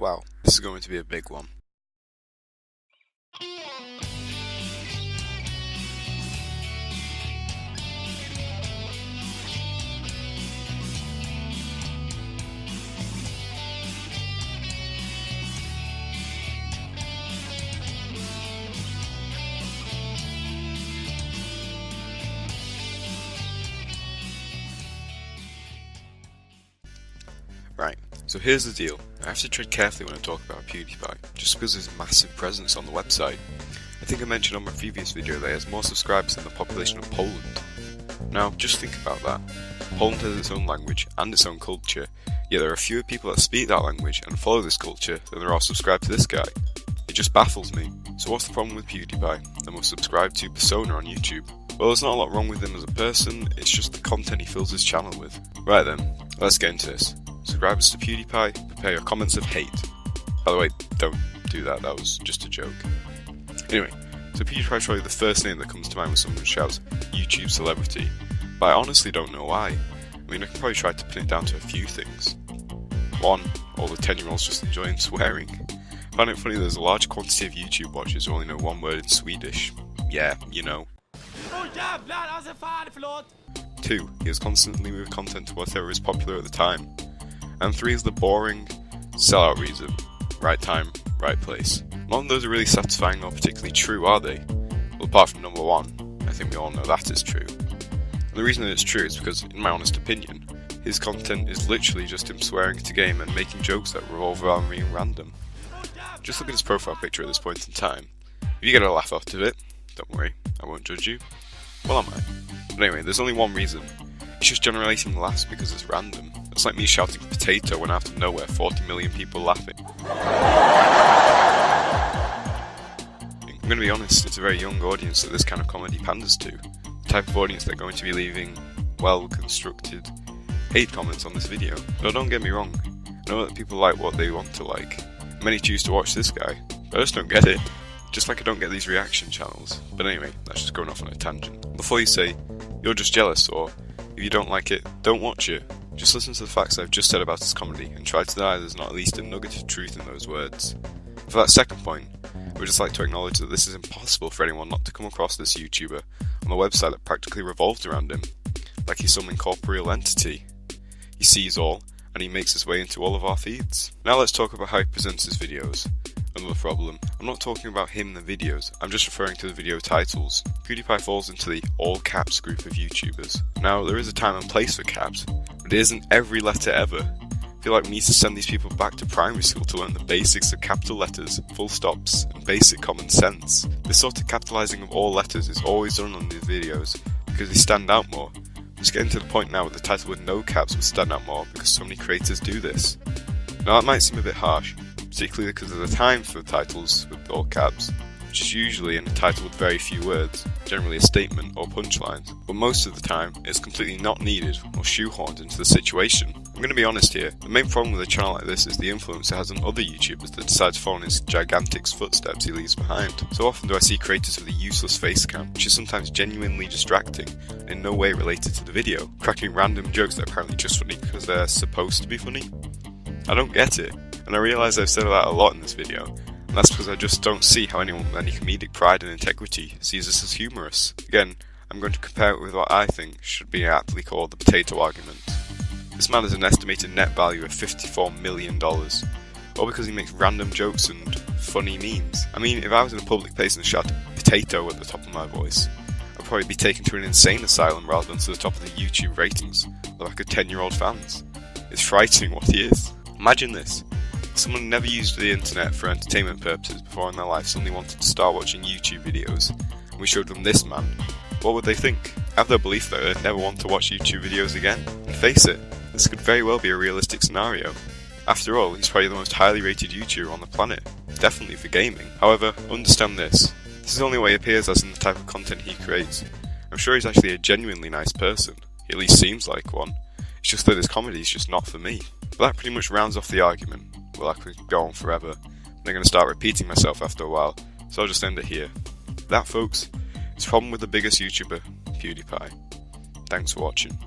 Wow, this is going to be a big one. Right, so here's the deal. I have to tread carefully when I talk about Pewdiepie, just because of his massive presence on the website. I think I mentioned on my previous video that he has more subscribers than the population of Poland. Now, just think about that. Poland has its own language and its own culture, yet there are fewer people that speak that language and follow this culture than there are subscribed to this guy. It just baffles me. So what's the problem with Pewdiepie, the most subscribed to persona on YouTube? Well, there's not a lot wrong with him as a person, it's just the content he fills his channel with. Right then, let's get into this. Subscribers to Pewdiepie, prepare your comments of hate. By the way, don't do that, that was just a joke. Anyway, so Pewdiepie is probably the first name that comes to mind when someone shouts YouTube celebrity, but I honestly don't know why. I mean, I can probably try to pin it down to a few things. One, all the 10-year-olds just enjoying swearing. I find it funny there's a large quantity of YouTube watchers who only know one word in Swedish. Yeah, you know. 2, he has constantly moved content to whatever is popular at the time. And 3 is the boring, sellout reason. Right time, right place. None of those are really satisfying or particularly true, are they? Well, apart from number 1, I think we all know that is true. And the reason that it's true is because, in my honest opinion, his content is literally just him swearing at a game and making jokes that revolve around being random. Just look at his profile picture at this point in time. If you get a laugh out of it, don't worry, I won't judge you. Well, am I? But anyway, there's only one reason. It's just generating laughs because it's random. It's like me shouting potato when out of nowhere 40 million people laughing. I'm going to be honest, it's a very young audience that this kind of comedy panders to. The type of audience that are going to be leaving well-constructed hate comments on this video. Now don't get me wrong, I know that people like what they want to like. Many choose to watch this guy, but I just don't get it. Just like I don't get these reaction channels. But anyway, that's just going off on a tangent. Before you say, you're just jealous, or if you don't like it, don't watch it. Just listen to the facts I've just said about his comedy, and try to deny there's not at least a nugget of truth in those words. For that second point, I would just like to acknowledge that this is impossible for anyone not to come across this YouTuber on a website that practically revolved around him, like he's some incorporeal entity. He sees all, and he makes his way into all of our feeds. Now let's talk about how he presents his videos. Another problem, I'm not talking about him in the videos, I'm just referring to the video titles. Pewdiepie falls into the all caps group of YouTubers. Now, there is a time and place for caps, but it isn't every letter ever. I feel like we need to send these people back to primary school to learn the basics of capital letters, full stops, and basic common sense. This sort of capitalizing of all letters is always done on these videos, because they stand out more. I'm just getting to the point now where the title with no caps will stand out more, because so many creators do this. Now that might seem a bit harsh, particularly because there's a time for titles with all caps, which is usually in a title with very few words, generally a statement or punchlines, but most of the time it's completely not needed or shoehorned into the situation. I'm going to be honest here, the main problem with a channel like this is the influence it has on other YouTubers that decide to follow in his gigantic footsteps he leaves behind. So often do I see creators with a useless face cam, which is sometimes genuinely distracting and in no way related to the video, cracking random jokes that are apparently just funny because they're supposed to be funny. I don't get it. And I realise I've said that a lot in this video, and that's because I just don't see how anyone with any comedic pride and integrity sees this as humorous. Again, I'm going to compare it with what I think should be aptly called the potato argument. This man has an estimated net value of $54 million, all because he makes random jokes and funny memes. I mean, if I was in a public place and shouted potato at the top of my voice, I'd probably be taken to an insane asylum rather than to the top of the YouTube ratings, like a 10-year-old fans. It's frightening what he is. Imagine this. Someone who never used the internet for entertainment purposes before in their life suddenly wanted to start watching YouTube videos, and we showed them this man. What would they think? Have their belief that they'd never want to watch YouTube videos again? And face it, this could very well be a realistic scenario. After all, he's probably the most highly rated YouTuber on the planet, definitely for gaming. However, understand this is the only way he appears as in the type of content he creates. I'm sure he's actually a genuinely nice person, he at least seems like one, it's just that his comedy is just not for me. But that pretty much rounds off the argument. Well, I could go on forever. I'm going to start repeating myself after a while, so I'll just end it here. That, folks, is the problem with the biggest YouTuber, Pewdiepie. Thanks for watching.